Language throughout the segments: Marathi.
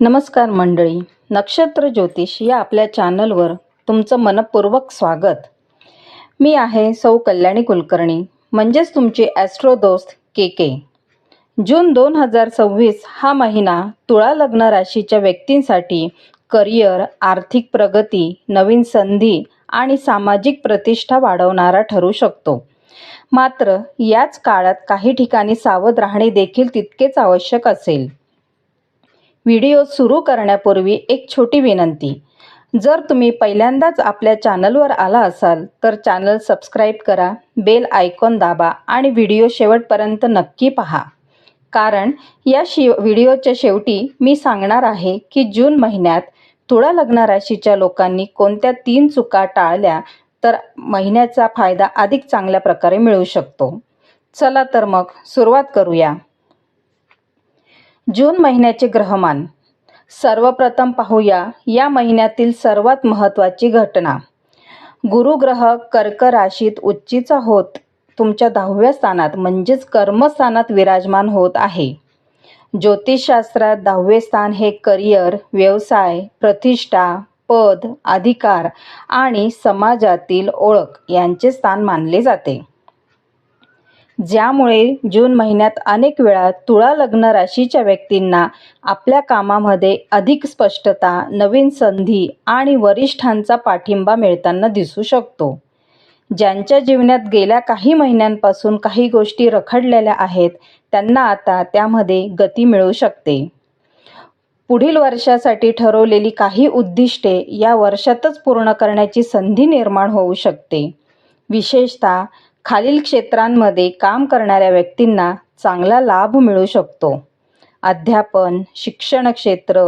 नमस्कार मंडळी, नक्षत्र ज्योतिष या आपल्या चॅनलवर तुमचं मनपूर्वक स्वागत. मी आहे सौ कल्याणी कुलकर्णी, म्हणजेच तुमची ॲस्ट्रो दोस्त के. जून 2026 हा महिना तुळा लग्न राशीच्या व्यक्तींसाठी करिअर, आर्थिक प्रगती, नवीन संधी आणि सामाजिक प्रतिष्ठा वाढवणारा ठरू शकतो. मात्र याच काळात काही ठिकाणी सावध राहणे देखील तितकेच आवश्यक असेल. व्हिडिओ सुरू करण्यापूर्वी एक छोटी विनंती. जर तुम्ही पहिल्यांदाच आपल्या चॅनलवर आला असाल तर चॅनल सबस्क्राईब करा, बेल आयकॉन दाबा आणि व्हिडिओ शेवटपर्यंत नक्की पहा. कारण या व्हिडिओच्या शेवटी मी सांगणार आहे की जून महिन्यात तुळा लग्न राशीच्या लोकांनी कोणत्या 3 चुका टाळल्या तर महिन्याचा फायदा अधिक चांगल्या प्रकारे मिळू शकतो. चला तर मग सुरुवात करूया. जून महिन्याचे ग्रहमान. सर्वप्रथम पाहूया या महिन्यातील सर्वात महत्त्वाची घटना. गुरुग्रह कर्क राशीत उच्चीचा होत तुमच्या 10व्या स्थानात म्हणजेच कर्मस्थानात विराजमान होत आहे. ज्योतिषशास्त्रात 10वे स्थान हे करिअर, व्यवसाय, प्रतिष्ठा, पद, अधिकार आणि समाजातील ओळख यांचे स्थान मानले जाते. ज्यामुळे जून महिन्यात अनेक वेळा तुळा लग्न राशीच्या व्यक्तींना आपल्या कामामध्ये अधिक स्पष्टता, नवीन संधी आणि वरिष्ठांचा पाठिंबा मिळताना दिसू शकतो. ज्यांच्या जीवनात गेल्या काही महिन्यांपासून काही गोष्टी रखडलेल्या आहेत त्यांना आता त्यामध्ये गती मिळू शकते. पुढील वर्षासाठी ठरवलेली काही उद्दिष्टे या वर्षातच पूर्ण करण्याची संधी निर्माण होऊ शकते. विशेषतः खालील क्षेत्रांमध्ये काम करणाऱ्या व्यक्तींना चांगला लाभ मिळू शकतो. अध्यापन, शिक्षण क्षेत्र,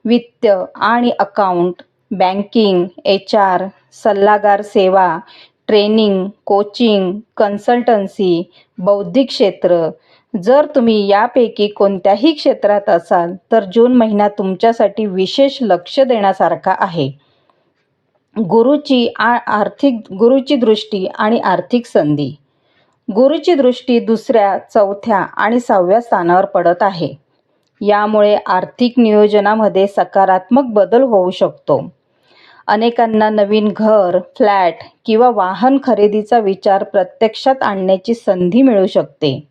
वित्त आणि अकाउंट, बँकिंग, HR, सल्लागार सेवा, ट्रेनिंग, कोचिंग, कन्सल्टन्सी, बौद्धिक क्षेत्र. जर तुम्ही यापैकी कोणत्याही क्षेत्रात असाल तर जून महिना तुमच्यासाठी विशेष लक्ष देण्यासारखा आहे. गुरुची दृष्टी आणि आर्थिक संधी. गुरुची दृष्टी 2ऱ्या, 4थ्या आणि 6व्या स्थानावर पडत आहे. यामुळे आर्थिक नियोजनामध्ये सकारात्मक बदल होऊ शकतो. अनेकांना नवीन घर, फ्लॅट किंवा वाहन खरेदीचा विचार प्रत्यक्षात आणण्याची संधी मिळू शकते.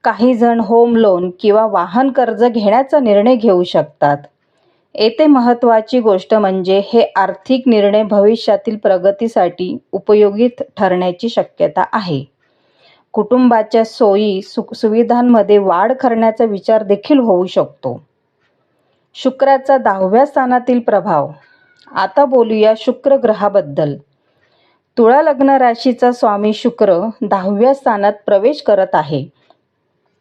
काही जण होम लोन किंवा वाहन कर्ज घेण्याचा निर्णय घेऊ शकतात. येथे महत्त्वाची गोष्ट म्हणजे हे आर्थिक निर्णय भविष्यातील प्रगतीसाठी उपयोगी ठरण्याची शक्यता आहे. कुटुंबाच्या सोयी सुविधांमध्ये वाढ करण्याचा विचार देखील होऊ शकतो. शुक्राचा 10व्या स्थानातील प्रभाव. आता बोलूया शुक्र ग्रहाबद्दल. तुळा लग्न राशीचा स्वामी शुक्र 10व्या स्थानात प्रवेश करत आहे.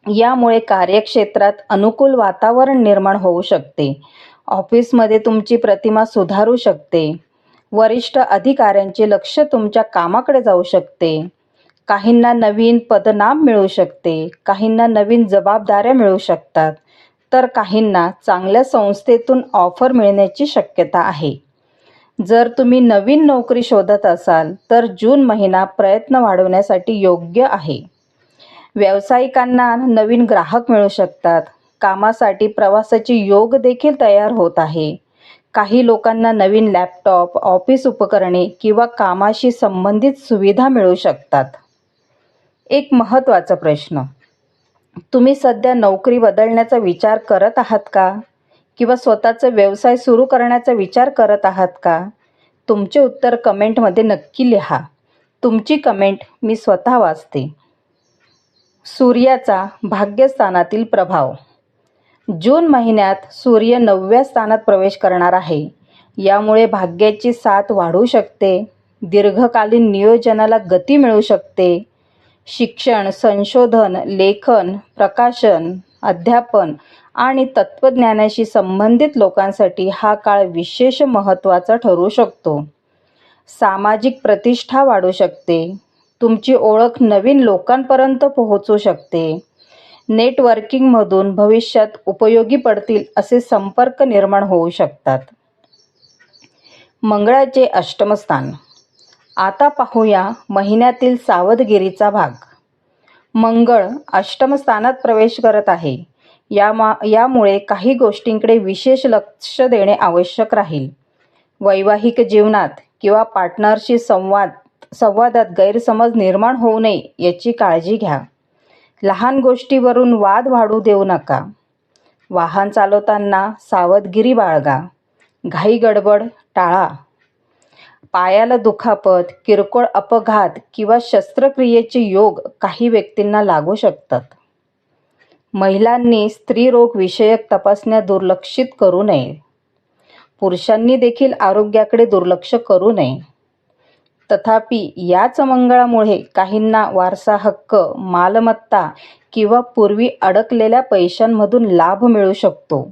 यामुळे कार्यक्षेत्रात अनुकूल वातावरण निर्माण होऊ शकते. ऑफिसमध्ये तुमची प्रतिमा सुधारू शकते. वरिष्ठ अधिकाऱ्यांचे लक्ष तुमच्या कामाकडे जाऊ शकते. काहींना नवीन पदनाम मिळू शकते. काहींना नवीन जबाबदाऱ्या मिळू शकतात. तर काहींना चांगल्या संस्थेतून ऑफर मिळण्याची शक्यता आहे. जर तुम्ही नवीन नोकरी शोधत असाल तर जून महिना प्रयत्न वाढवण्यासाठी योग्य आहे. व्यावसायिकांना नवीन ग्राहक मिळू शकतात. कामासाठी प्रवासाची योग देखील तयार होत आहे. काही लोकांना नवीन लॅपटॉप, ऑफिस उपकरणे किंवा कामाशी संबंधित सुविधा मिळू शकतात. एक महत्त्वाचा प्रश्न. तुम्ही सध्या नोकरी बदलण्याचा विचार करत आहात का? किंवा स्वतःचा व्यवसाय सुरू करण्याचा विचार करत आहात का? तुमचे उत्तर कमेंटमध्ये नक्की लिहा. तुमची कमेंट मी स्वतः वाचते. सूर्याचा भाग्यस्थानातील प्रभाव. जून महिन्यात सूर्य 9व्या स्थानात प्रवेश करणार आहे. यामुळे भाग्याची साथ वाढू शकते. दीर्घकालीन नियोजनाला गती मिळू शकते. शिक्षण, संशोधन, लेखन, प्रकाशन, अध्यापन आणि तत्त्वज्ञानाशी संबंधित लोकांसाठी हा काळ विशेष महत्त्वाचा ठरू शकतो. सामाजिक प्रतिष्ठा वाढू शकते. तुमची ओळख नवीन लोकांपर्यंत पोहोचू शकते. नेटवर्किंगमधून भविष्यात उपयोगी पडतील असे संपर्क निर्माण होऊ शकतात. मंगळाचे अष्टमस्थान. आता पाहूया महिन्यातील सावधगिरीचा भाग. मंगळ अष्टम स्थानात प्रवेश करत आहे. यामुळे काही गोष्टींकडे विशेष लक्ष देणे आवश्यक राहील. वैवाहिक जीवनात किंवा पार्टनरशी संवादात गैरसमज निर्माण होऊ नये याची काळजी घ्या. लहान गोष्टीवरून वाद वाढू देऊ नका. वाहन चालवताना सावधगिरी बाळगा. घाई गडबड टाळा. पायाला दुखापत, किरकोळ अपघात किंवा शस्त्रक्रियेचे योग काही व्यक्तींना लागू शकतात. महिलांनी स्त्रीरोग विषयक तपासण्या दुर्लक्षित करू नये. पुरुषांनी देखील आरोग्याकडे दुर्लक्ष करू नये. तथापि याच मंगळामुळे काहींना वारसा हक्क, मालमत्ता किंवा पूर्वी अडकलेल्या पैशांमधून लाभ मिळू शकतो.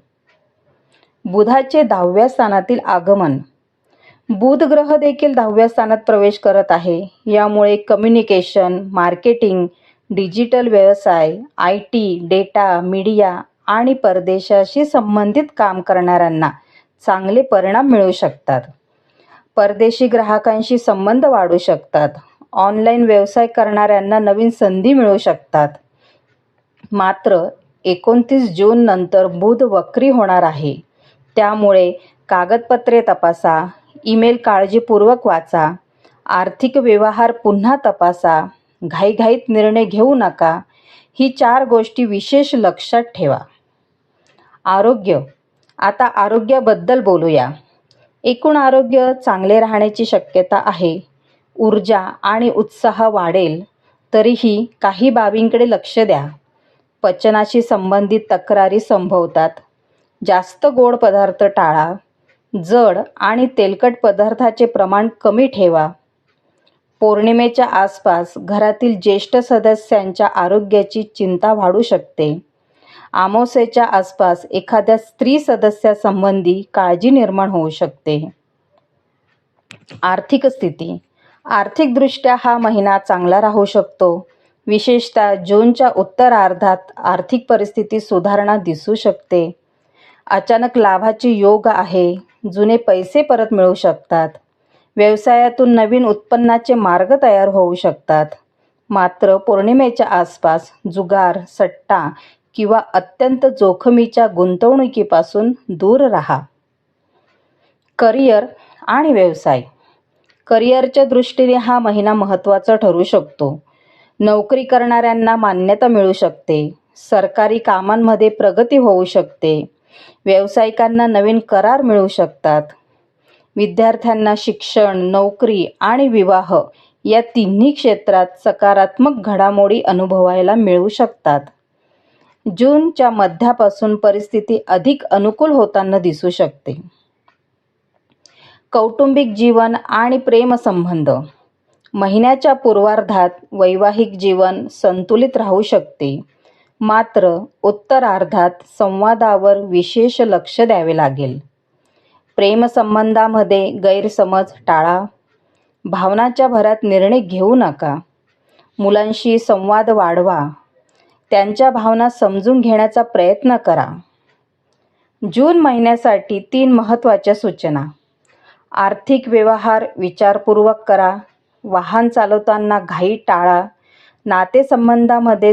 बुधाचे 10व्या स्थानातील आगमन. बुध ग्रह देखील 10व्या स्थानात प्रवेश करत आहे. यामुळे कम्युनिकेशन, मार्केटिंग, डिजिटल व्यवसाय, IT, डेटा, मीडिया आणि परदेशाशी संबंधित काम करणाऱ्यांना चांगले परिणाम मिळू शकतात. परदेशी ग्राहकांशी संबंध वाढू शकतात. ऑनलाईन व्यवसाय करणाऱ्यांना नवीन संधी मिळू शकतात. मात्र 29 जून नंतर बुध वक्री होणार आहे. त्यामुळे कागदपत्रे तपासा, ईमेल काळजीपूर्वक वाचा, आर्थिक व्यवहार पुन्हा तपासा, घाईघाईत निर्णय घेऊ नका. ही 4 गोष्टी विशेष लक्षात ठेवा. आरोग्य. आता आरोग्याबद्दल बोलूया. एकूण आरोग्य चांगले राहण्याची शक्यता आहे. ऊर्जा आणि उत्साह वाढेल. तरीही काही बाबींकडे लक्ष द्या. पचनाशी संबंधित तक्रारी संभवतात. जास्त गोड पदार्थ टाळा. जड आणि तेलकट पदार्थाचे प्रमाण कमी ठेवा. पौर्णिमेच्या आसपास घरातील ज्येष्ठ सदस्यांच्या आरोग्याची चिंता वाढू शकते. अमावास्येच्या आसपास एखाद्या स्त्री सदस्यासंबंधी काळजी निर्माण होऊ शकते. आर्थिक स्थिती. आर्थिकदृष्ट्या हा महिना चांगला राहू शकतो. विशेषतः जूनच्या उत्तरार्धात आर्थिक परिस्थिती सुधारणा दिसू शकते. अचानक लाभाचे योग आहे. जुने पैसे परत मिळू शकतात. व्यवसायातून नवीन उत्पन्नाचे मार्ग तयार होऊ शकतात. मात्र पौर्णिमेच्या आसपास जुगार, सट्टा किंवा अत्यंत जोखमीच्या गुंतवणुकीपासून दूर राहा. करिअर आणि व्यवसाय. करिअरच्या दृष्टीने हा महिना महत्त्वाचा ठरू शकतो. नोकरी करणाऱ्यांना मान्यता मिळू शकते. सरकारी कामांमध्ये प्रगती होऊ शकते. व्यावसायिकांना नवीन करार मिळू शकतात. विद्यार्थ्यांना शिक्षण, नोकरी आणि विवाह या तिन्ही क्षेत्रात सकारात्मक घडामोडी अनुभवायला मिळू शकतात. जूनच्या मध्यापासून परिस्थिती अधिक अनुकूल होताना दिसू शकते. कौटुंबिक जीवन आणि प्रेमसंबंध. महिन्याच्या पूर्वार्धात वैवाहिक जीवन संतुलित राहू शकते. मात्र उत्तरार्धात संवादावर विशेष लक्ष द्यावे लागेल. प्रेमसंबंधामध्ये गैरसमज टाळा. भावनाच्या भरात निर्णय घेऊ नका. मुलांशी संवाद वाढवा. त्यांच्या भावना समजून घेण्याचा प्रयत्न करा. जून महिन्यासाठी 3 महत्त्वाच्या सूचना. आर्थिक व्यवहार विचारपूर्वक करा. वाहन चालवताना घाई टाळा. नातेसंबंधामध्ये